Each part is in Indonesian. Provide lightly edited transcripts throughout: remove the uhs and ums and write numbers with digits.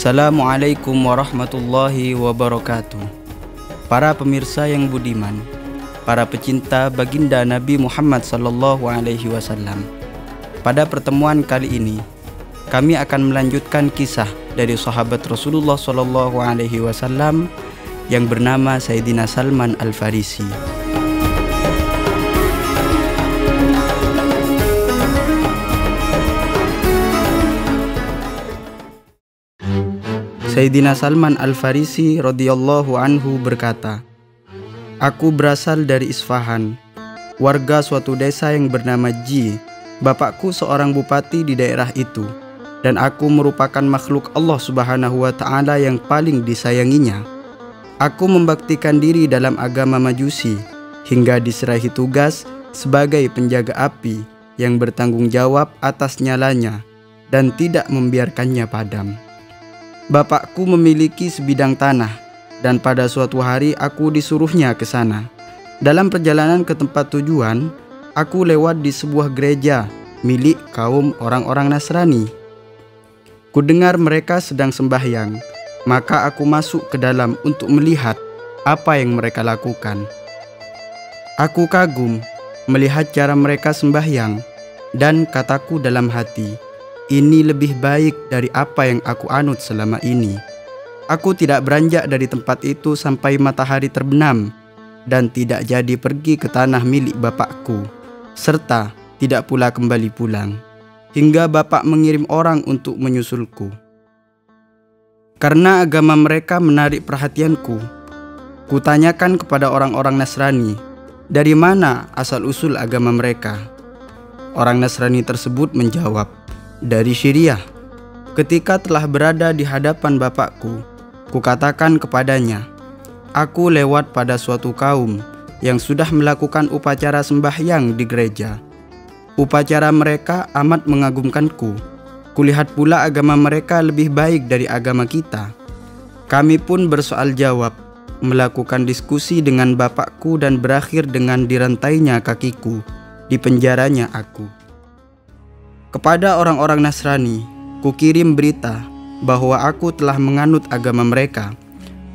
Assalamualaikum warahmatullahi wabarakatuh. Para pemirsa yang budiman, para pecinta baginda Nabi Muhammad SAW. Pada pertemuan kali ini, kami akan melanjutkan kisah dari sahabat Rasulullah SAW yang bernama Sayyidina Salman Al-Farisi. Sayyidina Salman Al-Farisi radhiyallahu anhu berkata, "Aku berasal dari Isfahan, warga suatu desa yang bernama Ji. Bapakku seorang bupati di daerah itu, dan aku merupakan makhluk Allah Subhanahu wa Ta'ala yang paling disayanginya. Aku membaktikan diri dalam agama Majusi hingga diserahi tugas sebagai penjaga api yang bertanggung jawab atas nyalanya dan tidak membiarkannya padam. Bapakku memiliki sebidang tanah, dan pada suatu hari aku disuruhnya ke sana. Dalam perjalanan ke tempat tujuan, aku lewat di sebuah gereja milik kaum orang-orang Nasrani. Kudengar mereka sedang sembahyang, maka aku masuk ke dalam untuk melihat apa yang mereka lakukan. Aku kagum melihat cara mereka sembahyang, dan kataku dalam hati, ini lebih baik dari apa yang aku anut selama ini. Aku tidak beranjak dari tempat itu sampai matahari terbenam, dan tidak jadi pergi ke tanah milik bapakku, serta tidak pula kembali pulang, hingga bapak mengirim orang untuk menyusulku. Karena agama mereka menarik perhatianku, kutanyakan kepada orang-orang Nasrani, dari mana asal-usul agama mereka. Orang Nasrani tersebut menjawab, dari Syria. Ketika telah berada di hadapan bapakku, kukatakan kepadanya, aku lewat pada suatu kaum yang sudah melakukan upacara sembahyang di gereja. Upacara mereka amat mengagumkanku. Kulihat pula agama mereka lebih baik dari agama kita. Kami pun bersoal jawab, melakukan diskusi dengan bapakku dan berakhir dengan dirantainya kakiku, dipenjaranya aku. Kepada orang-orang Nasrani, kukirim berita bahwa aku telah menganut agama mereka.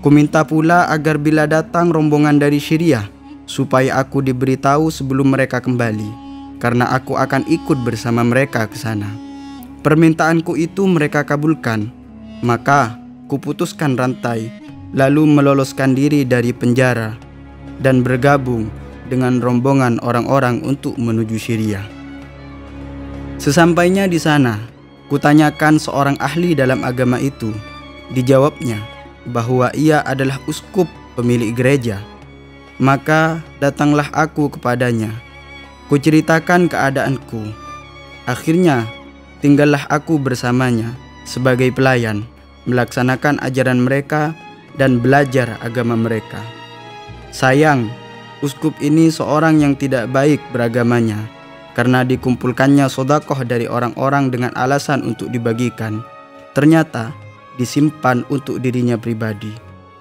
Kuminta pula agar bila datang rombongan dari Syria, supaya aku diberitahu sebelum mereka kembali, karena aku akan ikut bersama mereka ke sana. Permintaanku itu mereka kabulkan, maka kuputuskan rantai, lalu meloloskan diri dari penjara, dan bergabung dengan rombongan orang-orang untuk menuju Syria. Sesampainya di sana, kutanyakan seorang ahli dalam agama itu. Dijawabnya bahwa ia adalah uskup pemilik gereja. Maka datanglah aku kepadanya. Kuceritakan keadaanku. Akhirnya tinggallah aku bersamanya sebagai pelayan, melaksanakan ajaran mereka dan belajar agama mereka. Sayang, uskup ini seorang yang tidak baik beragamanya, karena dikumpulkannya sodakoh dari orang-orang dengan alasan untuk dibagikan, ternyata disimpan untuk dirinya pribadi.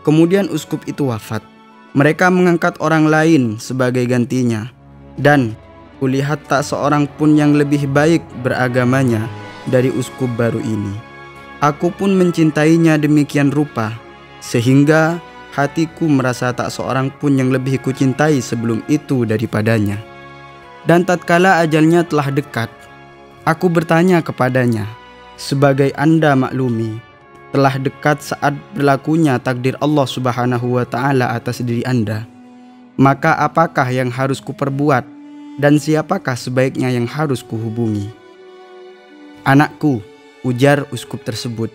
Kemudian uskup itu wafat. Mereka mengangkat orang lain sebagai gantinya, dan kulihat tak seorang pun yang lebih baik beragamanya dari uskup baru ini. Aku pun mencintainya demikian rupa, sehingga hatiku merasa tak seorang pun yang lebih kucintai sebelum itu daripadanya. Dan tatkala ajalnya telah dekat, aku bertanya kepadanya, sebagai Anda maklumi, telah dekat saat berlakunya takdir Allah Subhanahu wa Ta'ala atas diri Anda. Maka apakah yang harus kuperbuat, dan siapakah sebaiknya yang harus kuhubungi? Anakku, ujar uskup tersebut,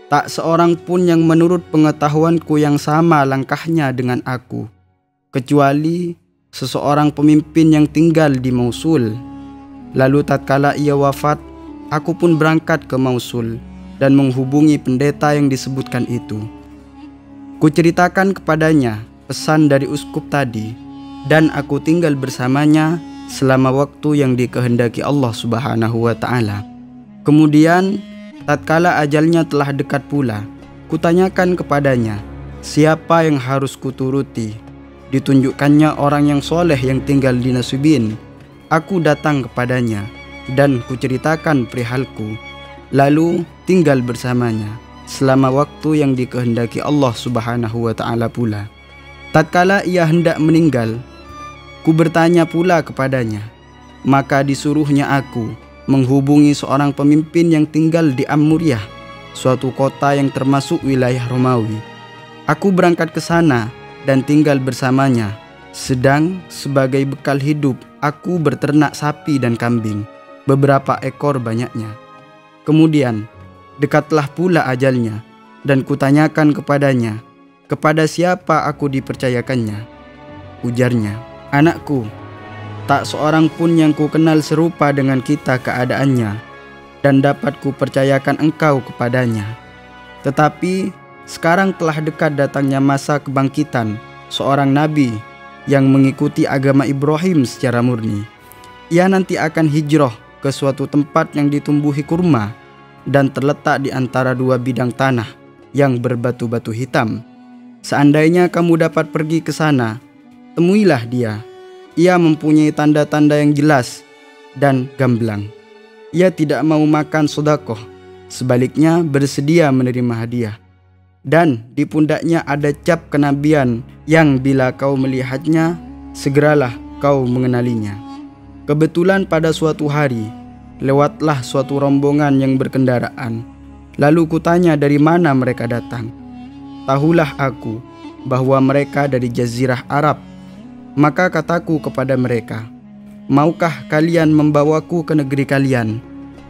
tak seorang pun yang menurut pengetahuanku yang sama langkahnya dengan aku, kecuali seseorang pemimpin yang tinggal di Mosul. Lalu tatkala ia wafat, aku pun berangkat ke Mosul dan menghubungi pendeta yang disebutkan itu. Kuceritakan kepadanya pesan dari uskup tadi, dan aku tinggal bersamanya selama waktu yang dikehendaki Allah Subhanahu wa Ta'ala. Kemudian tatkala ajalnya telah dekat pula, kutanyakan kepadanya, siapa yang harus kuturuti? Ditunjukkannya orang yang soleh yang tinggal di Nasubin. Aku datang kepadanya dan kuceritakan perihalku, lalu tinggal bersamanya. selama waktu yang dikehendaki Allah Subhanahu wa Ta'ala pula. Tatkala ia hendak meninggal, ku bertanya pula kepadanya, maka disuruhnya aku menghubungi seorang pemimpin yang tinggal di Amuriah, suatu kota yang termasuk wilayah Romawi. Aku berangkat ke sana dan tinggal bersamanya, sedang sebagai bekal hidup aku berternak sapi dan kambing, beberapa ekor banyaknya. Kemudian dekatlah pula ajalnya, dan kutanyakan kepadanya, kepada siapa aku dipercayakannya? Ujarnya, anakku, tak seorang pun yang ku kenal serupa dengan kita keadaannya, dan dapat ku percayakan engkau kepadanya. Tetapi sekarang telah dekat datangnya masa kebangkitan seorang nabi yang mengikuti agama Ibrahim secara murni. Ia nanti akan hijrah ke suatu tempat yang ditumbuhi kurma dan terletak di antara dua bidang tanah yang berbatu-batu hitam. Seandainya kamu dapat pergi ke sana, temuilah dia. Ia mempunyai tanda-tanda yang jelas dan gamblang. Ia tidak mau makan sedekah, sebaliknya bersedia menerima hadiah. Dan di pundaknya ada cap kenabian yang bila kau melihatnya, segeralah kau mengenalinya. Kebetulan pada suatu hari, lewatlah suatu rombongan yang berkendaraan. Lalu kutanya dari mana mereka datang. Tahulah aku bahwa mereka dari Jazirah Arab. Maka kataku kepada mereka, maukah kalian membawaku ke negeri kalian?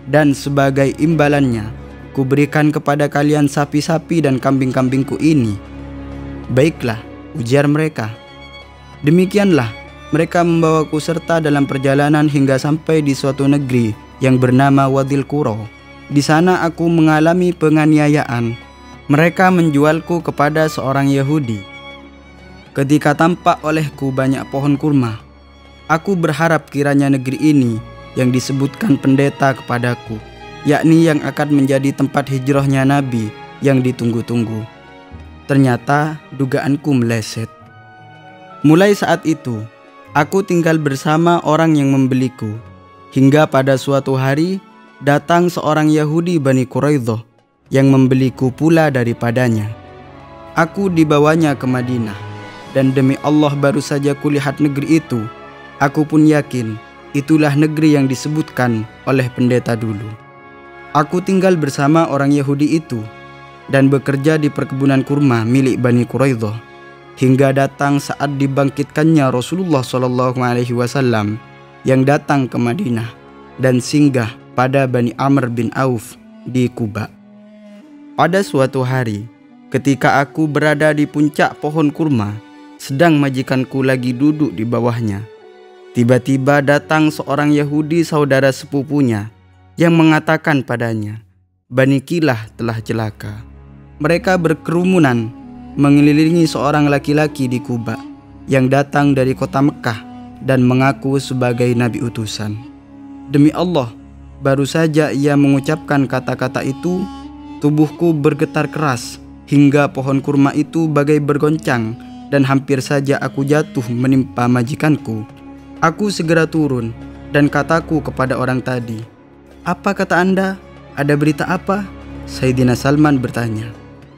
Dan sebagai imbalannya, kuberikan kepada kalian sapi-sapi dan kambing-kambingku ini. Baiklah, ujar mereka. Demikianlah mereka membawaku serta dalam perjalanan hingga sampai di suatu negeri yang bernama Wadil Qura. Di sana aku mengalami penganiayaan. Mereka menjualku kepada seorang Yahudi. Ketika tampak olehku banyak pohon kurma, aku berharap kiranya negeri ini yang disebutkan pendeta kepadaku, yakni yang akan menjadi tempat hijrahnya Nabi yang ditunggu-tunggu. Ternyata dugaanku meleset. Mulai saat itu, aku tinggal bersama orang yang membeliku, hingga pada suatu hari datang seorang Yahudi Bani Quraidah yang membeliku pula daripadanya. Aku dibawanya ke Madinah, dan demi Allah baru saja kulihat negeri itu, aku pun yakin itulah negeri yang disebutkan oleh pendeta dulu. Aku tinggal bersama orang Yahudi itu dan bekerja di perkebunan kurma milik Bani Quraidah hingga datang saat dibangkitkannya Rasulullah SAW yang datang ke Madinah dan singgah pada Bani Amr bin Auf di Quba. Pada suatu hari, ketika aku berada di puncak pohon kurma, sedang majikanku lagi duduk di bawahnya, tiba-tiba datang seorang Yahudi saudara sepupunya yang mengatakan padanya, Bani Kilah telah celaka. Mereka berkerumunan mengelilingi seorang laki-laki di Quba yang datang dari kota Mekah dan mengaku sebagai nabi utusan. Demi Allah, baru saja ia mengucapkan kata-kata itu, tubuhku bergetar keras hingga pohon kurma itu bagai bergoncang dan hampir saja aku jatuh menimpa majikanku. Aku segera turun dan kataku kepada orang tadi, "Apa kata Anda? Ada berita apa?" Sayyidina Salman bertanya.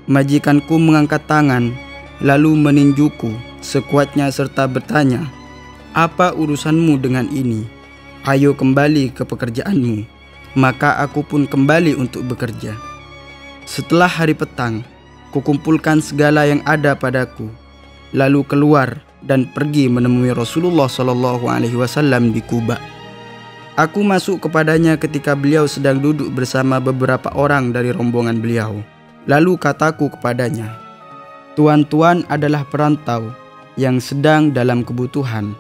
Majikanku mengangkat tangan lalu meninjuku sekuatnya serta bertanya, "Apa urusanmu dengan ini? Ayo kembali ke pekerjaanmu." Maka aku pun kembali untuk bekerja. Setelah hari petang, kukumpulkan segala yang ada padaku, lalu keluar dan pergi menemui Rasulullah SAW di Quba. Aku masuk kepadanya ketika beliau sedang duduk bersama beberapa orang dari rombongan beliau. Lalu kataku kepadanya, "Tuan-tuan adalah perantau yang sedang dalam kebutuhan.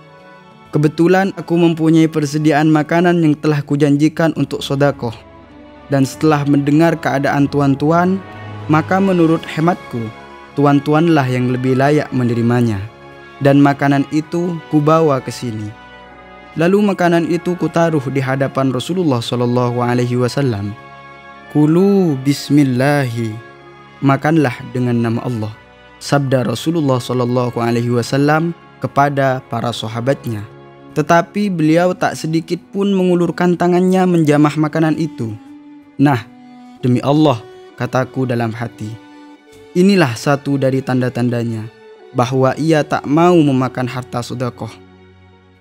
Kebetulan aku mempunyai persediaan makanan yang telah kujanjikan untuk sedekah. Dan setelah mendengar keadaan tuan-tuan, maka menurut hematku, tuan-tuanlah yang lebih layak menerimanya. Dan makanan itu kubawa ke sini." Lalu makanan itu kutaruh di hadapan Rasulullah SAW. "Kulu bismillahi." Makanlah dengan nama Allah, sabda Rasulullah SAW kepada para sahabatnya. Tetapi beliau tak sedikit pun mengulurkan tangannya menjamah makanan itu. Nah, demi Allah, kataku dalam hati. Inilah satu dari tanda-tandanya bahwa ia tak mau memakan harta sedekah.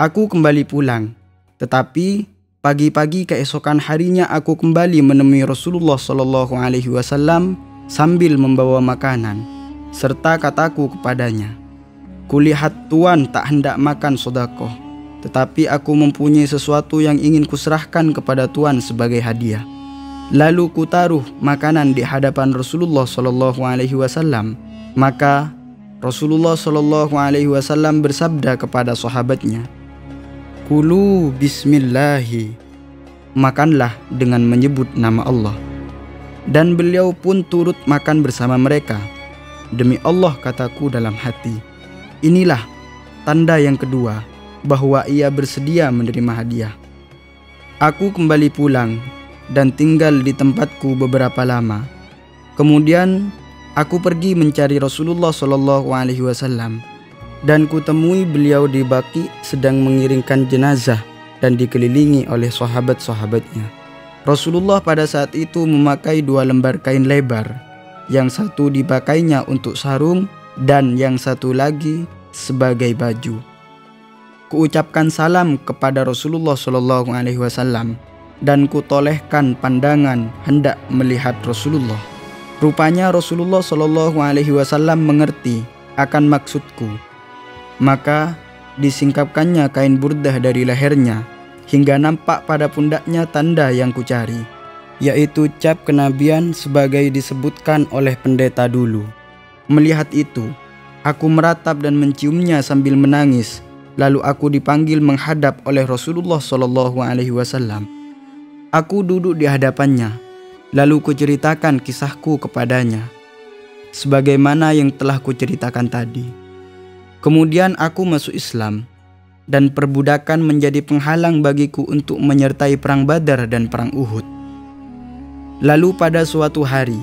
Aku kembali pulang, tetapi pagi-pagi keesokan harinya aku kembali menemui Rasulullah SAW sambil membawa makanan, serta kataku kepadanya, "Kulihat Tuan tak hendak makan sedekah, tetapi aku mempunyai sesuatu yang ingin kuserahkan kepada Tuan sebagai hadiah." Lalu kutaruh makanan di hadapan Rasulullah SAW. Maka Rasulullah SAW bersabda kepada sahabatnya, "Kulu bismillahi." Makanlah dengan menyebut nama Allah. Dan beliau pun turut makan bersama mereka. Demi Allah, kataku dalam hati, inilah tanda yang kedua bahwa ia bersedia menerima hadiah. Aku kembali pulang dan tinggal di tempatku beberapa lama. Kemudian aku pergi mencari Rasulullah SAW dan kutemui beliau di Baqi sedang mengiringkan jenazah dan dikelilingi oleh sahabat-sahabatnya. Rasulullah pada saat itu memakai 2 lembar kain lebar, yang satu dipakainya untuk sarung dan yang satu lagi sebagai baju. Kuucapkan salam kepada Rasulullah SAW dan kutolehkan pandangan hendak melihat Rasulullah. Rupanya Rasulullah SAW mengerti akan maksudku. Maka disingkapkannya kain burdah dari lehernya hingga nampak pada pundaknya tanda yang kucari, yaitu cap kenabian sebagai disebutkan oleh pendeta dulu. Melihat itu, aku meratap dan menciumnya sambil menangis. Lalu aku dipanggil menghadap oleh Rasulullah SAW. Aku duduk di hadapannya, lalu kuceritakan kisahku kepadanya, sebagaimana yang telah kuceritakan tadi. Kemudian aku masuk Islam, dan perbudakan menjadi penghalang bagiku untuk menyertai perang Badar dan perang Uhud. Lalu pada suatu hari,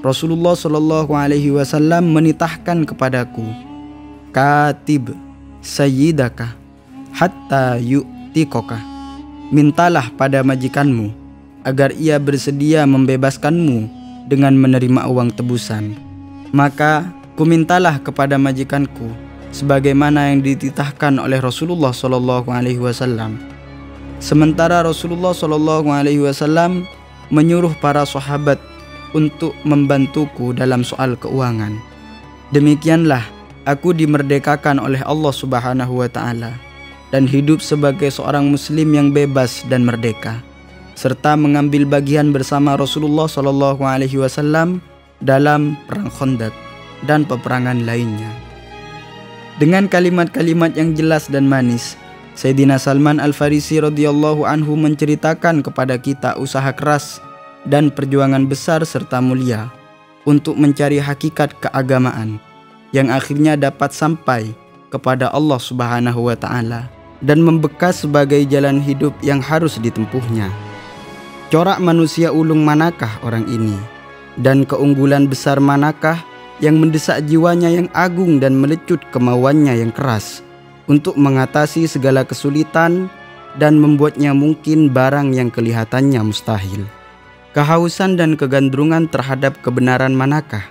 Rasulullah SAW menitahkan kepadaku, "Katib sayyidaka hatta yu'tikoka." Mintalah pada majikanmu agar ia bersedia membebaskanmu dengan menerima uang tebusan. Maka kumintalah kepada majikanku sebagaimana yang dititahkan oleh Rasulullah SAW. Sementara Rasulullah SAW menyuruh para sahabat untuk membantuku dalam soal keuangan. Demikianlah aku dimerdekakan oleh Allah Subhanahu wa Ta'ala dan hidup sebagai seorang muslim yang bebas dan merdeka, serta mengambil bagian bersama Rasulullah SAW dalam perang Khandaq dan peperangan lainnya. Dengan kalimat-kalimat yang jelas dan manis, Sayyidina Salman Al-Farisi radhiyallahu anhu menceritakan kepada kita usaha keras dan perjuangan besar serta mulia untuk mencari hakikat keagamaan yang akhirnya dapat sampai kepada Allah Subhanahu wa Ta'ala dan membekas sebagai jalan hidup yang harus ditempuhnya. Corak manusia ulung manakah orang ini, dan keunggulan besar manakah yang mendesak jiwanya yang agung dan melecut kemauannya yang keras untuk mengatasi segala kesulitan dan membuatnya mungkin barang yang kelihatannya mustahil. Kehausan dan kegandrungan terhadap kebenaran manakah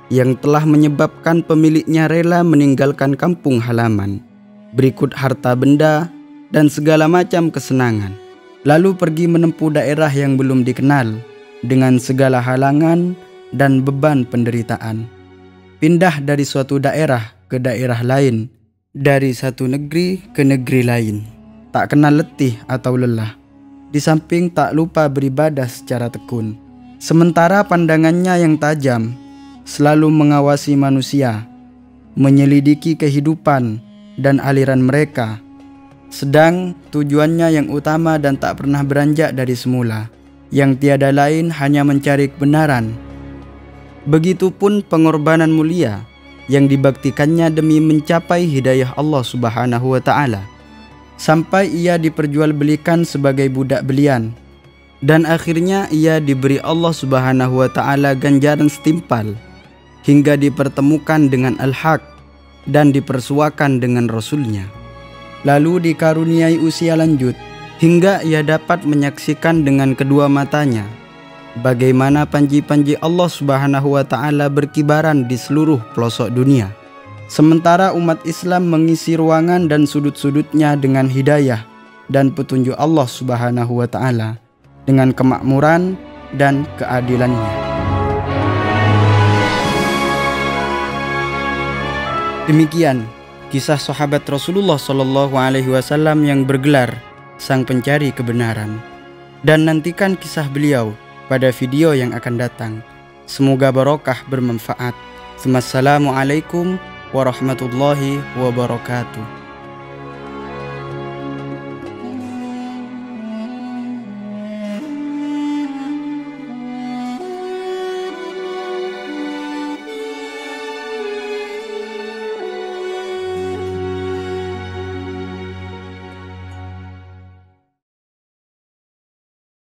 yang telah menyebabkan pemiliknya rela meninggalkan kampung halaman, berikut harta benda dan segala macam kesenangan, lalu pergi menempuh daerah yang belum dikenal dengan segala halangan dan beban penderitaan. Pindah dari suatu daerah ke daerah lain, dari satu negeri ke negeri lain, tak kenal letih atau lelah, di samping tak lupa beribadah secara tekun. Sementara pandangannya yang tajam selalu mengawasi manusia, menyelidiki kehidupan dan aliran mereka, sedang tujuannya yang utama dan tak pernah beranjak dari semula, yang tiada lain hanya mencari kebenaran. Begitupun pengorbanan mulia yang dibaktikannya demi mencapai hidayah Allah Subhanahu wa Ta'ala, sampai ia diperjualbelikan sebagai budak belian, dan akhirnya ia diberi Allah Subhanahu wa Ta'ala ganjaran setimpal hingga dipertemukan dengan Al-Haq dan dipersuakan dengan Rasulnya, lalu dikaruniai usia lanjut hingga ia dapat menyaksikan dengan kedua matanya bagaimana panji-panji Allah Subhanahu wa Ta'ala berkibaran di seluruh pelosok dunia, sementara umat Islam mengisi ruangan dan sudut-sudutnya dengan hidayah dan petunjuk Allah Subhanahu wa Ta'ala, dengan kemakmuran dan keadilannya. Demikian kisah sahabat Rasulullah Shallallahu Alaihi Wasallam yang bergelar Sang Pencari Kebenaran. Dan nantikan kisah beliau pada video yang akan datang. Semoga barokah bermanfaat. Wassalamualaikum warahmatullahi wabarakatuh.